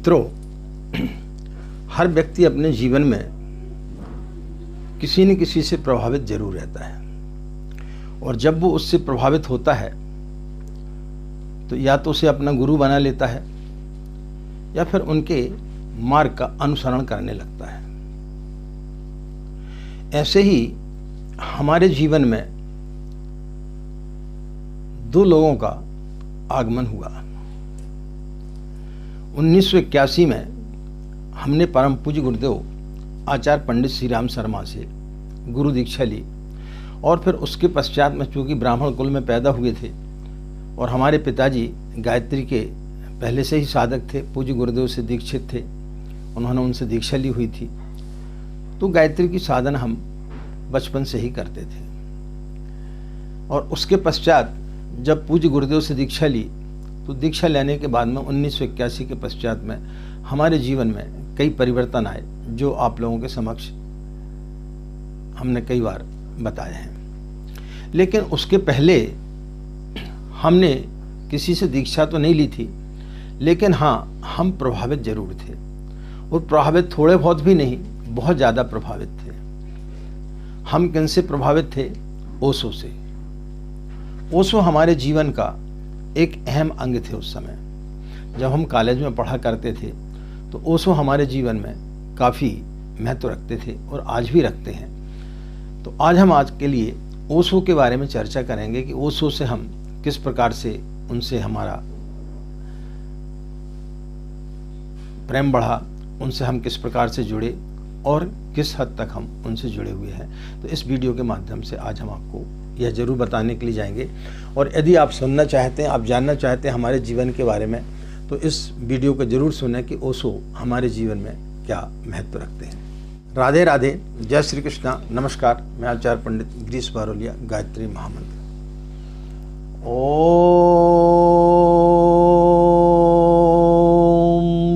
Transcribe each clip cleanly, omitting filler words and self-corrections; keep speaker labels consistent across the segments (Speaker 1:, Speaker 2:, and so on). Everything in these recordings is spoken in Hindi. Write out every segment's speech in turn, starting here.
Speaker 1: मित्रों, हर व्यक्ति अपने जीवन में किसी न किसी से प्रभावित जरूर रहता है और जब वो उससे प्रभावित होता है तो या तो उसे अपना गुरु बना लेता है या फिर उनके मार्ग का अनुसरण करने लगता है। ऐसे ही हमारे जीवन में दो लोगों का आगमन हुआ। 1981 में हमने परम पूज्य गुरुदेव आचार्य पंडित श्री राम शर्मा से गुरु दीक्षा ली और फिर उसके पश्चात में चूँकि ब्राह्मण कुल में पैदा हुए थे और हमारे पिताजी गायत्री के पहले से ही साधक थे, पूज्य गुरुदेव से दीक्षित थे, उन्होंने उनसे दीक्षा ली हुई थी, तो गायत्री की साधना हम बचपन से ही करते थे। और उसके पश्चात जब पूज्य गुरुदेव से दीक्षा ली तो दीक्षा लेने के बाद में 1981 के पश्चात में हमारे जीवन में कई परिवर्तन आए जो आप लोगों के समक्ष हमने कई बार बताए हैं। लेकिन उसके पहले हमने किसी से दीक्षा तो नहीं ली थी, लेकिन हाँ, हम प्रभावित जरूर थे और प्रभावित थोड़े बहुत भी नहीं, बहुत ज़्यादा प्रभावित थे। हम किन से प्रभावित थे? ओशो से। ओशो हमारे जीवन का एक अहम अंग थे। उस समय जब हम कॉलेज में पढ़ा करते थे तो ओशो हमारे जीवन में काफ़ी महत्व रखते थे और आज भी रखते हैं। तो आज के लिए ओशो के बारे में चर्चा करेंगे कि ओशो से हम किस प्रकार से उनसे हमारा प्रेम बढ़ा, उनसे हम किस प्रकार से जुड़े और किस हद तक हम उनसे जुड़े हुए हैं। तो इस वीडियो के माध्यम से आज हम आपको यह जरूर बताने के लिए जाएंगे। और यदि आप सुनना चाहते हैं, आप जानना चाहते हैं हमारे जीवन के बारे में, तो इस वीडियो को जरूर सुनें कि ओशो हमारे जीवन में क्या महत्व रखते हैं। राधे राधे, जय श्री कृष्णा, नमस्कार। मैं आचार्य पंडित गिरीश बारोलिया, गायत्री महामंत्र। ओम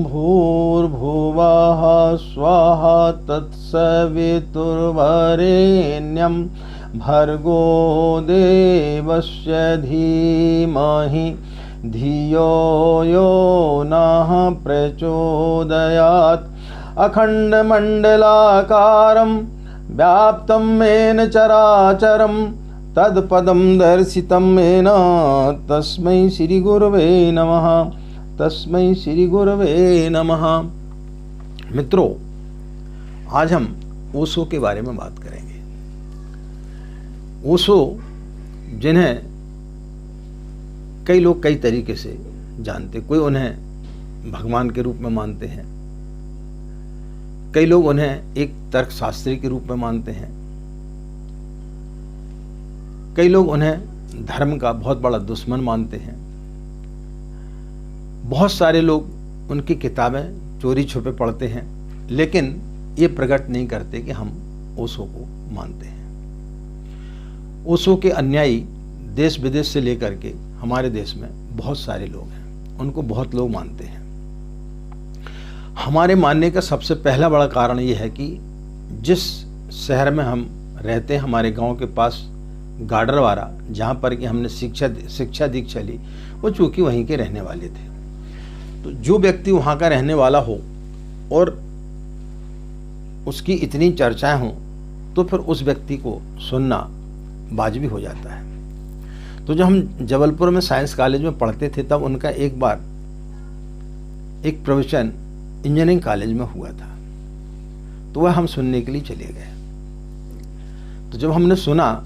Speaker 1: भूर्भुवः स्वाहा तत्सवितुर्वरेण्यं भर्गो देवस्य धीमहि धियो यो नः प्रचोदयात्। अखण्डमण्डलाकारं व्याप्तं येन चराचरं तत्पदं दर्शितं येन तस्मै श्री गुरवे नमः, तस्मै श्री गुरवे नमः। मित्रों, आज हम ओशो के बारे में बात करेंगे। ओशो जिन्हें कई लोग कई तरीके से जानते, कोई उन्हें भगवान के रूप में मानते हैं, कई लोग उन्हें एक तर्कशास्त्री के रूप में मानते हैं, कई लोग उन्हें धर्म का बहुत बड़ा दुश्मन मानते हैं, बहुत सारे लोग उनकी किताबें चोरी छुपे पढ़ते हैं, लेकिन ये प्रकट नहीं करते कि हम ओशो को मानते हैं। ओशो के अनुयायी देश विदेश से लेकर के हमारे देश में बहुत सारे लोग हैं, उनको बहुत लोग मानते हैं। हमारे मानने का सबसे पहला बड़ा कारण ये है कि जिस शहर में हम रहते हैं, हमारे गांव के पास गाडरवारा, जहाँ पर कि हमने शिक्षा दीक्षा ली, वो चूँकि वहीं के रहने वाले थे। तो जो व्यक्ति वहाँ का रहने वाला हो और उसकी इतनी चर्चाएं हों तो फिर उस व्यक्ति को सुनना वाजिब हो जाता है। तो जब हम जबलपुर में साइंस कॉलेज में पढ़ते थे तब उनका एक बार एक प्रवचन इंजीनियरिंग कॉलेज में हुआ था, तो वह हम सुनने के लिए चले गए। तो जब हमने सुना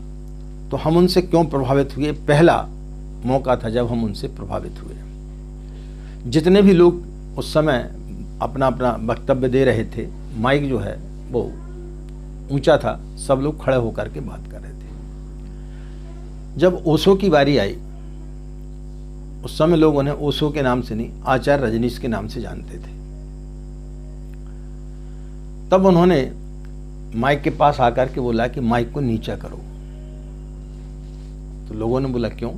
Speaker 1: तो हम उनसे क्यों प्रभावित हुए, पहला मौका था जब हम उनसे प्रभावित हुए। जितने भी लोग उस समय अपना अपना वक्तव्य दे रहे थे, माइक जो है वो ऊंचा था, सब लोग खड़े होकर के बात कर रहे थे। जब ओशो की बारी आई, उस समय लोग उन्हें ओशो के नाम से नहीं, आचार्य रजनीश के नाम से जानते थे। तब उन्होंने माइक के पास आकर के बोला कि माइक को नीचा करो। तो लोगों ने बोला क्यों?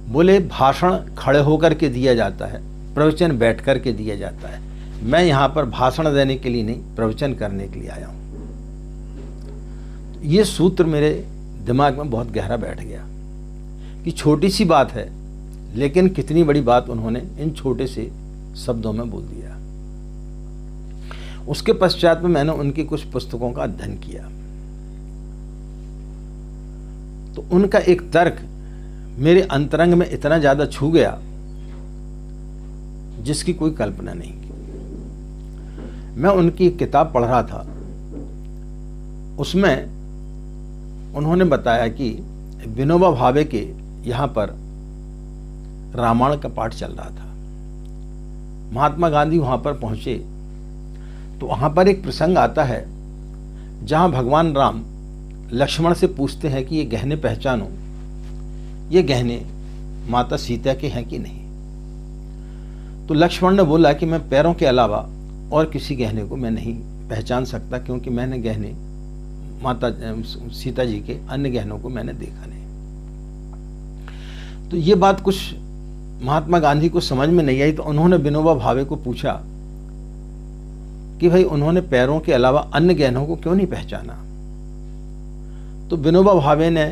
Speaker 1: बोले भाषण खड़े होकर के दिया जाता है, प्रवचन बैठ कर के दिया जाता है। मैं यहाँ पर भाषण देने के लिए नहीं, प्रवचन करने के लिए आया हूँ। ये सूत्र मेरे दिमाग में बहुत गहरा बैठ गया कि छोटी सी बात है, लेकिन कितनी बड़ी बात उन्होंने इन छोटे से शब्दों में बोल दिया। उसके पश्चात में मैंने उनकी कुछ पुस्तकों का अध्ययन किया, तो उनका एक तर्क मेरे अंतरंग में इतना ज़्यादा छू गया जिसकी कोई कल्पना नहीं की। मैं उनकी एक किताब पढ़ रहा था, उसमें उन्होंने बताया कि विनोबा भावे के यहाँ पर रामायण का पाठ चल रहा था। महात्मा गांधी वहाँ पर पहुँचे तो वहाँ पर एक प्रसंग आता है जहाँ भगवान राम लक्ष्मण से पूछते हैं कि ये गहने पहचानो, ये गहने माता सीता के हैं कि नहीं। तो लक्ष्मण ने बोला कि मैं पैरों के अलावा और किसी गहने को मैं नहीं पहचान सकता, क्योंकि मैंने गहने माता सीता जी के अन्य गहनों को मैंने देखा नहीं। तो ये बात कुछ महात्मा गांधी को समझ में नहीं आई, तो उन्होंने विनोबा भावे को पूछा कि भाई उन्होंने पैरों के अलावा अन्य गहनों को क्यों नहीं पहचाना। तो विनोबा भावे ने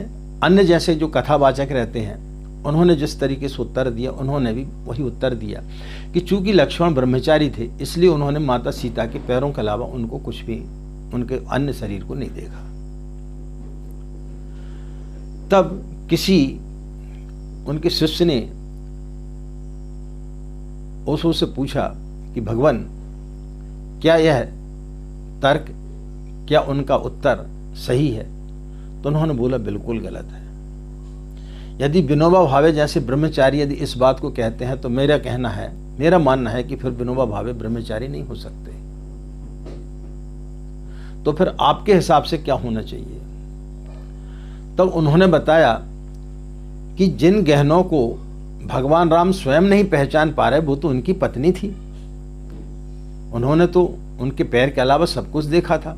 Speaker 1: अन्य जैसे जो कथावाचक रहते हैं उन्होंने जिस तरीके से उत्तर दिया, उन्होंने भी वही उत्तर दिया कि चूंकि लक्ष्मण ब्रह्मचारी थे इसलिए उन्होंने माता सीता के पैरों के अलावा उनको कुछ भी, उनके अन्य शरीर को नहीं देखा। तब किसी उनके शिष्य ने ओशो से पूछा कि भगवान, क्या यह तर्क, क्या उनका उत्तर सही है? तो उन्होंने बोला बिल्कुल गलत है। यदि विनोबा भावे जैसे ब्रह्मचारी यदि इस बात को कहते हैं तो मेरा मानना है कि फिर विनोबा भावे ब्रह्मचारी नहीं हो सकते। तो फिर आपके हिसाब से क्या होना चाहिए? तब उन्होंने बताया कि जिन गहनों को भगवान राम स्वयं नहीं पहचान पा रहे वो तो उनकी पत्नी थी, उन्होंने तो उनके पैर के अलावा सब कुछ देखा था।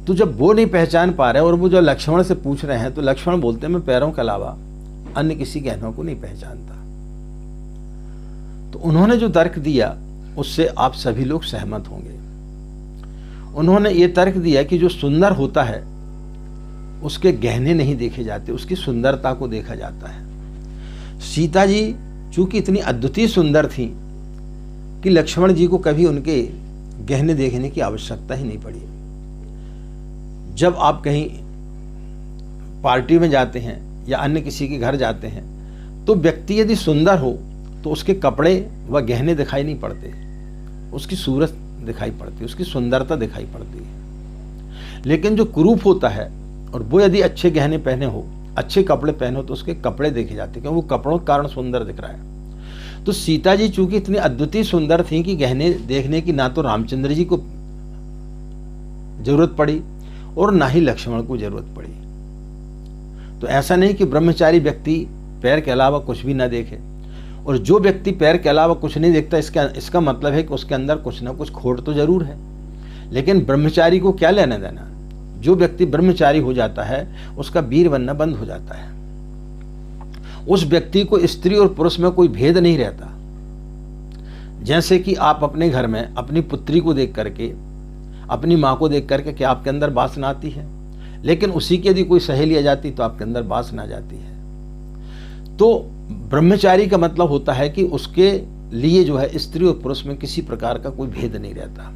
Speaker 1: तो जब वो नहीं पहचान पा रहे और वो जो लक्ष्मण से पूछ रहे हैं तो लक्ष्मण बोलते मैं पैरों के अलावा अन्य किसी गहनों को नहीं पहचानता। तो उन्होंने जो तर्क दिया उससे आप सभी लोग सहमत होंगे। उन्होंने ये तर्क दिया कि जो सुंदर होता है उसके गहने नहीं देखे जाते, उसकी सुंदरता को देखा जाता है। सीता जी चूंकि इतनी अद्वितीय सुंदर थी कि लक्ष्मण जी को कभी उनके गहने देखने की आवश्यकता ही नहीं पड़ी। जब आप कहीं पार्टी में जाते हैं या अन्य किसी के घर जाते हैं तो व्यक्ति यदि सुंदर हो तो उसके कपड़े व गहने दिखाई नहीं पड़ते, उसकी सूरत दिखाई पड़ती है, उसकी सुंदरता दिखाई पड़ती है। लेकिन जो कुरूप होता है और वो यदि अच्छे गहने पहने हो, अच्छे कपड़े पहने हो तो उसके कपड़े देखे जाते हैं, क्योंकि वो कपड़ों के कारण सुंदर दिख रहा है। तो सीता जी चूंकि इतनी अद्वितीय सुंदर थी कि गहने देखने की ना तो रामचंद्र जी को जरूरत पड़ी और ना ही लक्ष्मण को जरूरत पड़ी। तो ऐसा नहीं कि ब्रह्मचारी व्यक्ति पैर के अलावा कुछ भी ना देखे, और जो व्यक्ति पैर के अलावा कुछ नहीं देखता इसका मतलब है कि उसके अंदर कुछ ना कुछ खोट तो जरूर है। लेकिन ब्रह्मचारी को क्या लेना देना? जो व्यक्ति ब्रह्मचारी हो जाता है उसका वीर बनना बंद हो जाता है। उस व्यक्ति को स्त्री और पुरुष में कोई भेद नहीं रहता। जैसे कि आप अपने घर में अपनी पुत्री को देख करके, अपनी माँ को देख करके क्या आपके अंदर वासना आती है? लेकिन उसी की यदि कोई सहेली आ जाती तो आपके अंदर वासना आ जाती है। तो ब्रह्मचारी का मतलब होता है कि उसके लिए जो है स्त्री और पुरुष में किसी प्रकार का कोई भेद नहीं रहता।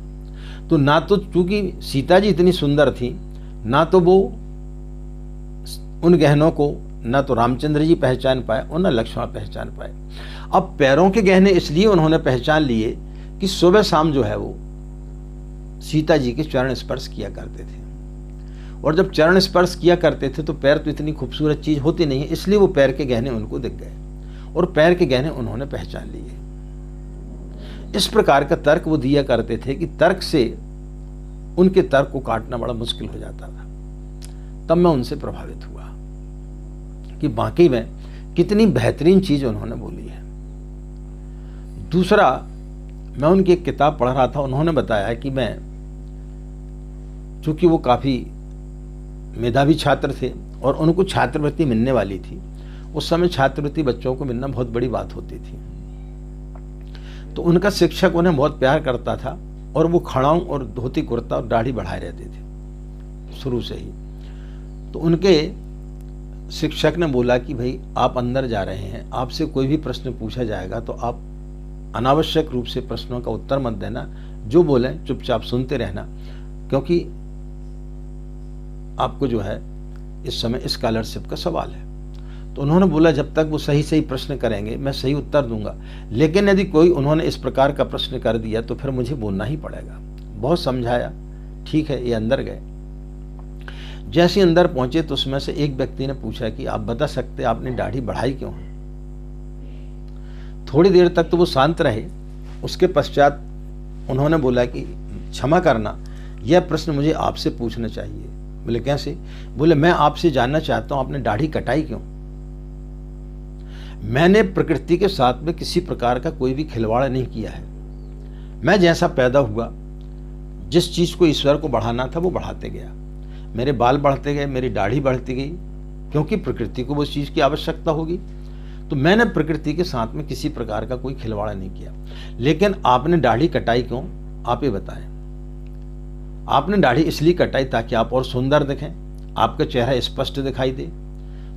Speaker 1: तो ना तो चूंकि सीता जी इतनी सुंदर थी, ना तो वो उन गहनों को ना तो रामचंद्र जी पहचान पाए और ना लक्ष्मण पहचान पाए। अब पैरों के गहने इसलिए उन्होंने पहचान लिए कि सुबह शाम जो है वो सीता जी के चरण स्पर्श किया करते थे, और जब चरण स्पर्श किया करते थे तो पैर तो इतनी खूबसूरत चीज होती नहीं है, इसलिए वो पैर के गहने उनको दिख गए और पैर के गहने उन्होंने पहचान लिए। इस प्रकार का तर्क वो दिया करते थे कि तर्क से उनके तर्क को काटना बड़ा मुश्किल हो जाता था। तब मैं उनसे प्रभावित हुआ कि वाकई में कितनी बेहतरीन चीज उन्होंने बोली है। दूसरा, मैं उनकी एक किताब पढ़ रहा था, उन्होंने बताया कि मैं, चूंकि वो काफी मेधावी छात्र थे और उनको छात्रवृत्ति मिलने वाली थी, उस समय छात्रवृत्ति बच्चों को मिलना बहुत बड़ी बात होती थी। तो उनका शिक्षक उन्हें बहुत प्यार करता था और वो खड़ाऊं और धोती कुर्ता और दाढ़ी बढ़ाए रहते थे शुरू से ही। तो उनके शिक्षक ने बोला कि भाई आप अंदर जा रहे हैं, आपसे कोई भी प्रश्न पूछा जाएगा तो आप अनावश्यक रूप से प्रश्नों का उत्तर मत देना, जो बोलें चुपचाप सुनते रहना, क्योंकि आपको जो है इस समय स्कॉलरशिप का सवाल है। तो उन्होंने बोला जब तक वो सही सही प्रश्न करेंगे मैं सही उत्तर दूंगा, लेकिन यदि कोई उन्होंने इस प्रकार का प्रश्न कर दिया तो फिर मुझे बोलना ही पड़ेगा। बहुत समझाया, ठीक है, ये अंदर गए। जैसे अंदर पहुंचे तो उसमें से एक व्यक्ति ने पूछा कि आप बता सकते आपने दाढ़ी बढ़ाई क्यों है? थोड़ी देर तक तो वो शांत रहे, उसके पश्चात उन्होंने बोला कि क्षमा करना, यह प्रश्न मुझे आपसे पूछना चाहिए। बोले कैसे? बोले मैं आपसे जानना चाहता हूं आपने दाढ़ी कटाई क्यों? मैंने प्रकृति के साथ में किसी प्रकार का कोई भी खिलवाड़ नहीं किया है। मैं जैसा पैदा हुआ, जिस चीज को ईश्वर को बढ़ाना था वो बढ़ाते गया। मेरे बाल बढ़ते गए, मेरी दाढ़ी बढ़ती गई, क्योंकि प्रकृति को उस चीज की आवश्यकता होगी। तो मैंने प्रकृति के साथ में किसी प्रकार का कोई खिलवाड़ नहीं किया। लेकिन आपने दाढ़ी कटाई क्यों, आप ये बताएं। आपने दाढ़ी इसलिए कटाई ताकि आप और सुंदर दिखें, आपका चेहरा स्पष्ट दिखाई दे,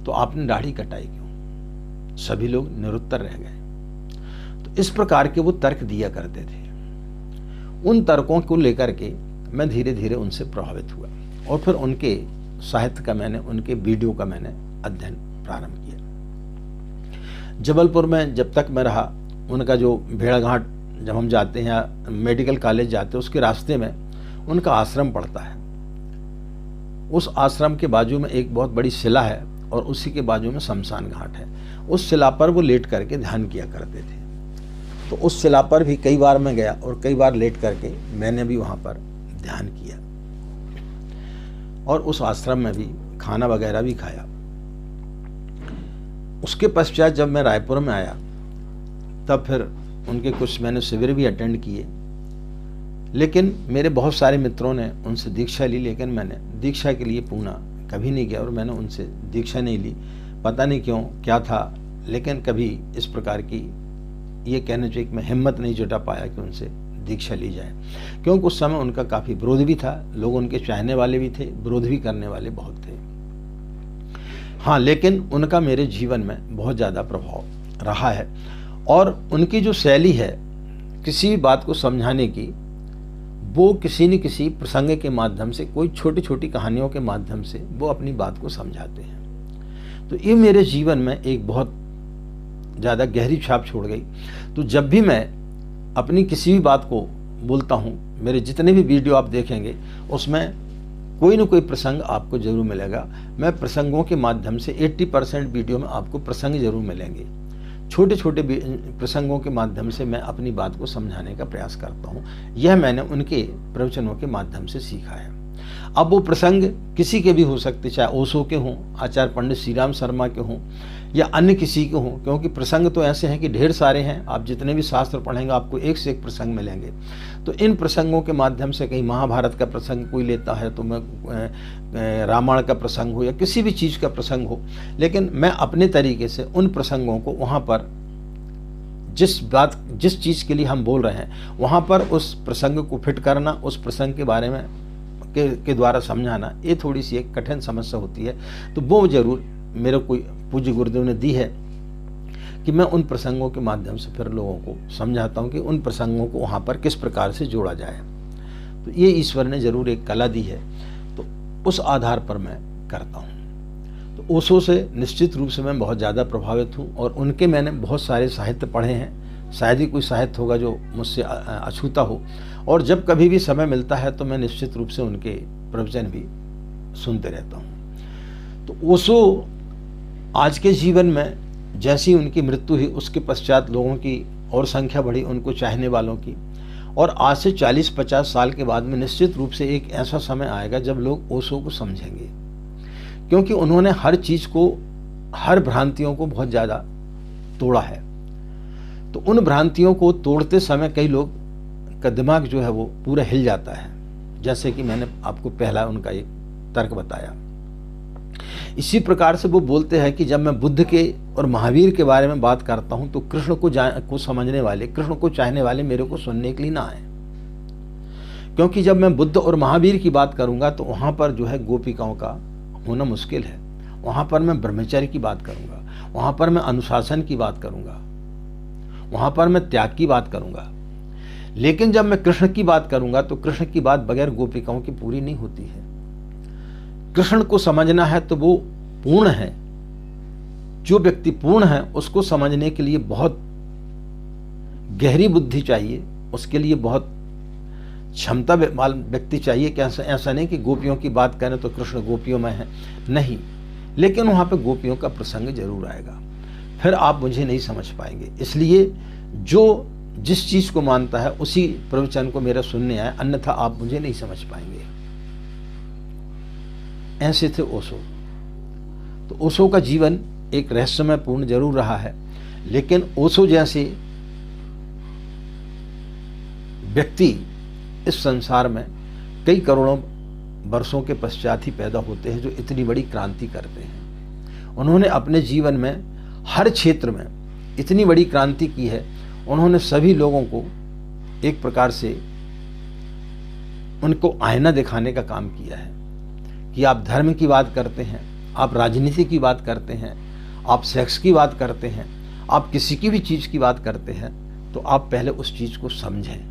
Speaker 1: तो आपने दाढ़ी कटाई क्यों? सभी लोग निरुत्तर रह गए। तो इस प्रकार के वो तर्क दिया करते थे। उन तर्कों को लेकर के मैं धीरे धीरे उनसे प्रभावित हुआ और फिर उनके साहित्य का मैंने, उनके वीडियो का मैंने अध्ययन प्रारंभ किया। जबलपुर में जब तक मैं रहा, उनका जो भेड़ाघाट जब हम जाते हैं, मेडिकल कॉलेज जाते हैं, उसके रास्ते में उनका आश्रम पड़ता है। उस आश्रम के बाजू में एक बहुत बड़ी शिला है और उसी के बाजू में शमशान घाट है। उस शिला पर वो लेट करके ध्यान किया करते थे। तो उस शिला पर भी कई बार मैं गया और कई बार लेट करके मैंने भी वहाँ पर ध्यान किया और उस आश्रम में भी खाना वगैरह भी खाया। उसके पश्चात जब मैं रायपुर में आया तब फिर उनके कुछ मैंने शिविर भी अटेंड किए। लेकिन मेरे बहुत सारे मित्रों ने उनसे दीक्षा ली, लेकिन मैंने दीक्षा के लिए पूना कभी नहीं गया और मैंने उनसे दीक्षा नहीं ली। पता नहीं क्यों, क्या था, लेकिन कभी इस प्रकार की ये कहने चाहिए कि मैं हिम्मत नहीं जुटा पाया कि उनसे दीक्षा ली जाए, क्योंकि उस समय उनका काफ़ी विरोध भी था। लोग उनके चाहने वाले भी थे, विरोध भी करने वाले बहुत थे। हाँ, लेकिन उनका मेरे जीवन में बहुत ज़्यादा प्रभाव रहा है और उनकी जो शैली है किसी भी बात को समझाने की, वो किसी न किसी प्रसंग के माध्यम से, कोई छोटी छोटी कहानियों के माध्यम से वो अपनी बात को समझाते हैं। तो ये मेरे जीवन में एक बहुत ज़्यादा गहरी छाप छोड़ गई। तो जब भी मैं अपनी किसी भी बात को बोलता हूँ, मेरे जितने भी वीडियो आप देखेंगे उसमें कोई न कोई प्रसंग आपको जरूर मिलेगा। मैं प्रसंगों के माध्यम से 80% वीडियो में आपको प्रसंग जरूर मिलेंगे। छोटे छोटे प्रसंगों के माध्यम से मैं अपनी बात को समझाने का प्रयास करता हूँ। यह मैंने उनके प्रवचनों के माध्यम से सीखा है। अब वो प्रसंग किसी के भी हो सकते, चाहे ओशो के हों, आचार्य पंडित श्री राम शर्मा के हों या अन्य किसी के हों, क्योंकि प्रसंग तो ऐसे हैं कि ढेर सारे हैं। आप जितने भी शास्त्र पढ़ेंगे आपको एक से एक प्रसंग मिलेंगे। तो इन प्रसंगों के माध्यम से कहीं महाभारत का प्रसंग कोई लेता है तो मैं रामायण का प्रसंग हो या किसी भी चीज़ का प्रसंग हो, लेकिन मैं अपने तरीके से उन प्रसंगों को वहाँ पर जिस चीज़ के लिए हम बोल रहे हैं वहाँ पर उस प्रसंग को फिट करना, उस प्रसंग के बारे में के द्वारा समझाना, ये थोड़ी सी एक कठिन समस्या होती है। तो वो जरूर मेरे को पूज्य गुरुदेव ने दी है कि मैं उन प्रसंगों के माध्यम से फिर लोगों को समझाता हूँ कि उन प्रसंगों को वहाँ पर किस प्रकार से जोड़ा जाए। तो ये ईश्वर ने जरूर एक कला दी है, तो उस आधार पर मैं करता हूँ। तो ओशो से निश्चित रूप से मैं बहुत ज़्यादा प्रभावित हूँ और उनके मैंने बहुत सारे साहित्य पढ़े हैं। शायद ही कोई साहित्य होगा जो मुझसे अछूता हो, और जब कभी भी समय मिलता है तो मैं निश्चित रूप से उनके प्रवचन भी सुनते रहता हूँ। तो ओशो आज के जीवन में जैसी उनकी मृत्यु हुई उसके पश्चात लोगों की और संख्या बढ़ी, उनको चाहने वालों की, और आज से 40-50 साल के बाद में निश्चित रूप से एक ऐसा समय आएगा जब लोग ओशो को समझेंगे, क्योंकि उन्होंने हर चीज़ को, हर भ्रांतियों को बहुत ज़्यादा तोड़ा है। तो उन भ्रांतियों को तोड़ते समय कई लोग का दिमाग जो है वो पूरा हिल जाता है, जैसे कि मैंने आपको पहला उनका एक तर्क बताया। इसी प्रकार से वो बोलते हैं कि जब मैं बुद्ध के और महावीर के बारे में बात करता हूं तो कृष्ण को समझने वाले, कृष्ण को चाहने वाले मेरे को सुनने के लिए ना आए, क्योंकि जब मैं बुद्ध और महावीर की बात करूंगा तो वहां पर जो है गोपिकाओं का होना मुश्किल है। वहां पर मैं ब्रह्मचर्य की बात करूंगा, वहां पर मैं अनुशासन की बात करूंगा, वहां पर मैं त्याग की बात करूंगा। लेकिन जब मैं कृष्ण की बात करूंगा तो कृष्ण की बात बगैर गोपिकाओं की पूरी नहीं होती है। कृष्ण को समझना है तो वो पूर्ण है। जो व्यक्ति पूर्ण है उसको समझने के लिए बहुत गहरी बुद्धि चाहिए, उसके लिए बहुत क्षमता व्यक्ति चाहिए कि ऐसा नहीं कि गोपियों की बात करें तो कृष्ण गोपियों में है, नहीं। लेकिन वहाँ पे गोपियों का प्रसंग जरूर आएगा, फिर आप मुझे नहीं समझ पाएंगे। इसलिए जो जिस चीज़ को मानता है उसी प्रवचन को मेरा सुनने आए, अन्यथा आप मुझे नहीं समझ पाएंगे। ऐसे थे ओशो। तो ओशो का जीवन एक रहस्यमय पूर्ण जरूर रहा है, लेकिन ओशो जैसे व्यक्ति इस संसार में कई करोड़ों वर्षों के पश्चात ही पैदा होते हैं जो इतनी बड़ी क्रांति करते हैं। उन्होंने अपने जीवन में हर क्षेत्र में इतनी बड़ी क्रांति की है। उन्होंने सभी लोगों को एक प्रकार से उनको आईना दिखाने का काम किया है कि आप धर्म की बात करते हैं, आप राजनीति की बात करते हैं, आप सेक्स की बात करते हैं, आप किसी की भी चीज़ की बात करते हैं, तो आप पहले उस चीज़ को समझें।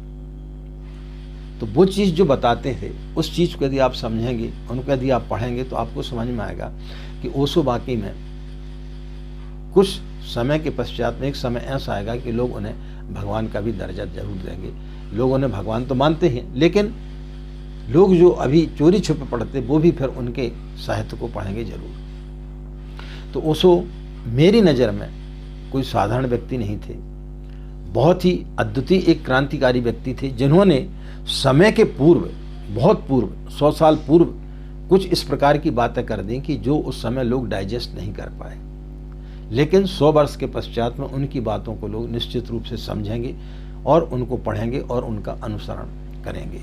Speaker 1: तो वो चीज़ जो बताते थे उस चीज़ को यदि आप समझेंगे, उनको यदि आप पढ़ेंगे, तो आपको समझ में आएगा कि ओशो वाकई में कुछ समय के पश्चात में एक समय ऐसा आएगा कि लोग उन्हें भगवान का भी दर्जा जरूर देंगे। लोग उन्हें भगवान तो मानते हैं, लेकिन लोग जो अभी चोरी छुपे पढ़ते वो भी फिर उनके साहित्य को पढ़ेंगे जरूर। तो ओशो मेरी नज़र में कोई साधारण व्यक्ति नहीं थे, बहुत ही अद्वितीय एक क्रांतिकारी व्यक्ति थे, जिन्होंने समय के पूर्व, बहुत पूर्व, 100 साल पूर्व कुछ इस प्रकार की बातें कर दी कि जो उस समय लोग डाइजेस्ट नहीं कर पाए। लेकिन 100 वर्ष के पश्चात में उनकी बातों को लोग निश्चित रूप से समझेंगे और उनको पढ़ेंगे और उनका अनुसरण करेंगे।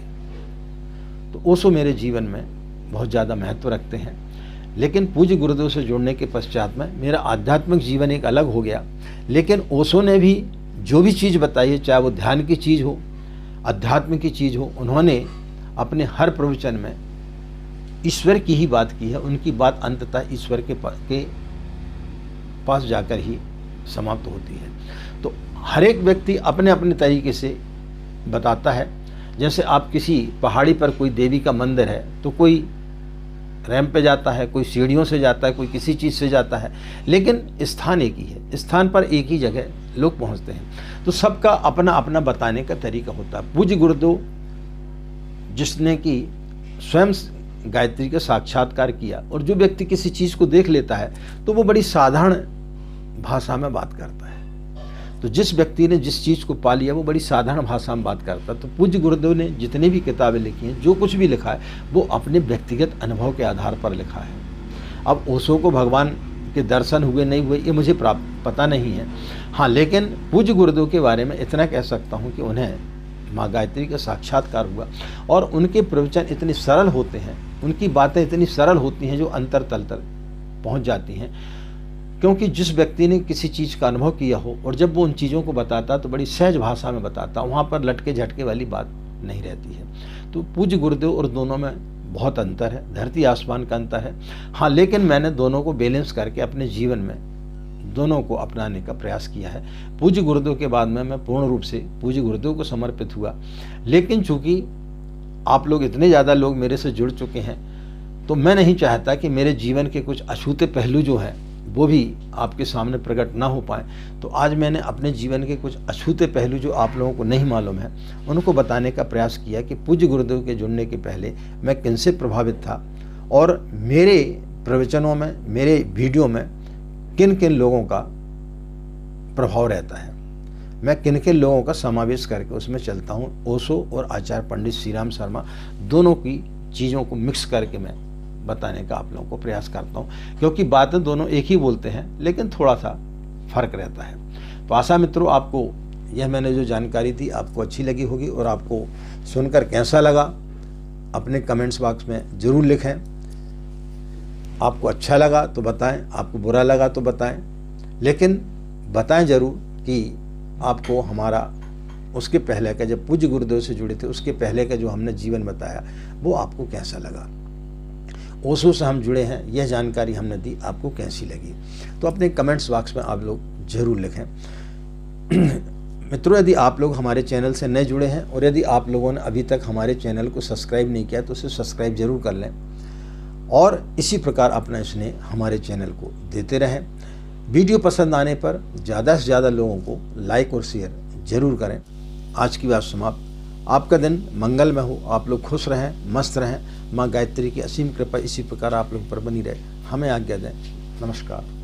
Speaker 1: तो ओशो मेरे जीवन में बहुत ज़्यादा महत्व रखते हैं। लेकिन पूज्य गुरुदेव से जुड़ने के पश्चात में मेरा आध्यात्मिक जीवन एक अलग हो गया। लेकिन ओशो ने भी जो भी चीज़ बताई है, चाहे वो ध्यान की चीज़ हो, अध्यात्म की चीज़ हो, उन्होंने अपने हर प्रवचन में ईश्वर की ही बात की है। उनकी बात अंततः ईश्वर के पास जाकर ही समाप्त होती है। तो हर एक व्यक्ति अपने अपने तरीके से बताता है। जैसे आप किसी पहाड़ी पर कोई देवी का मंदिर है तो कोई रैंप पे जाता है, कोई सीढ़ियों से जाता है, कोई किसी चीज़ से जाता है, लेकिन स्थान एक ही है, स्थान पर एक ही जगह लोग पहुंचते हैं। तो सबका अपना अपना बताने का तरीका होता है। पूज्य गुरुदेव जिसने कि स्वयं गायत्री का साक्षात्कार किया, और जो व्यक्ति किसी चीज़ को देख लेता है तो वो बड़ी साधारण भाषा में बात करता है। तो जिस व्यक्ति ने जिस चीज़ को पा लिया वो बड़ी साधारण भाषा में बात करता है। तो पूज्य गुरुदेव ने जितनी भी किताबें लिखी हैं, जो कुछ भी लिखा है, वो अपने व्यक्तिगत अनुभव के आधार पर लिखा है। अब ओशो को भगवान के दर्शन हुए नहीं हुए ये मुझे पता नहीं है। हाँ, लेकिन पूज्य गुरुदेव के बारे में इतना कह सकता हूँ कि उन्हें माँ गायत्री का साक्षात्कार हुआ, और उनके प्रवचन इतने सरल होते हैं, उनकी बातें इतनी सरल होती हैं जो अंतर तल तक पहुँच जाती हैं। क्योंकि जिस व्यक्ति ने किसी चीज़ का अनुभव किया हो और जब वो उन चीज़ों को बताता तो बड़ी सहज भाषा में बताता, वहाँ पर लटके झटके वाली बात नहीं रहती है। तो पूज्य गुरुदेव और दोनों में बहुत अंतर है, धरती आसमान का अंतर है। हाँ, लेकिन मैंने दोनों को बैलेंस करके अपने जीवन में दोनों को अपनाने का प्रयास किया है। पूज्य गुरुदेव के बाद में मैं पूर्ण रूप से पूज्य गुरुदेव को समर्पित हुआ। लेकिन चूँकि आप लोग इतने ज़्यादा लोग मेरे से जुड़ चुके हैं, तो मैं नहीं चाहता कि मेरे जीवन के कुछ अछूते पहलू जो हैं वो भी आपके सामने प्रकट ना हो पाए। तो आज मैंने अपने जीवन के कुछ अछूते पहलू जो आप लोगों को नहीं मालूम है उनको बताने का प्रयास किया कि पूज्य गुरुदेव के जुड़ने के पहले मैं किनसे प्रभावित था, और मेरे प्रवचनों में, मेरे वीडियो में किन किन लोगों का प्रभाव रहता है, मैं किन किन लोगों का समावेश करके उसमें चलता हूँ। ओशो और आचार्य पंडित श्रीराम शर्मा दोनों की चीज़ों को मिक्स करके मैं बताने का आप लोगों को प्रयास करता हूँ, क्योंकि बातें दोनों एक ही बोलते हैं लेकिन थोड़ा सा फर्क रहता है। तो आशा मित्रों, आपको यह मैंने जो जानकारी दी आपको अच्छी लगी होगी, और आपको सुनकर कैसा लगा अपने कमेंट्स बॉक्स में ज़रूर लिखें। आपको अच्छा लगा तो बताएं, आपको बुरा लगा तो बताएं, लेकिन बताएं ज़रूर कि आपको हमारा उसके पहले का, जब पूज्य गुरुदेव से जुड़े थे उसके पहले का जो हमने जीवन बताया वो आपको कैसा लगा। ओशो से हम जुड़े हैं, यह जानकारी हमने दी, आपको कैसी लगी। तो अपने कमेंट्स बॉक्स में आप लोग ज़रूर लिखें। मित्रों, यदि आप लोग हमारे चैनल से नए जुड़े हैं और यदि आप लोगों ने अभी तक हमारे चैनल को सब्सक्राइब नहीं किया तो उसे सब्सक्राइब जरूर कर लें और इसी प्रकार अपना स्नेह हमारे चैनल को देते रहें। वीडियो पसंद आने पर ज़्यादा से ज़्यादा लोगों को लाइक और शेयर जरूर करें। आज की बात समाप्त। आपका दिन मंगलमय हो, आप लोग खुश रहें, मस्त रहें। माँ गायत्री की असीम कृपा इसी प्रकार आप लोग पर बनी रहे। हमें आज्ञा दें। नमस्कार।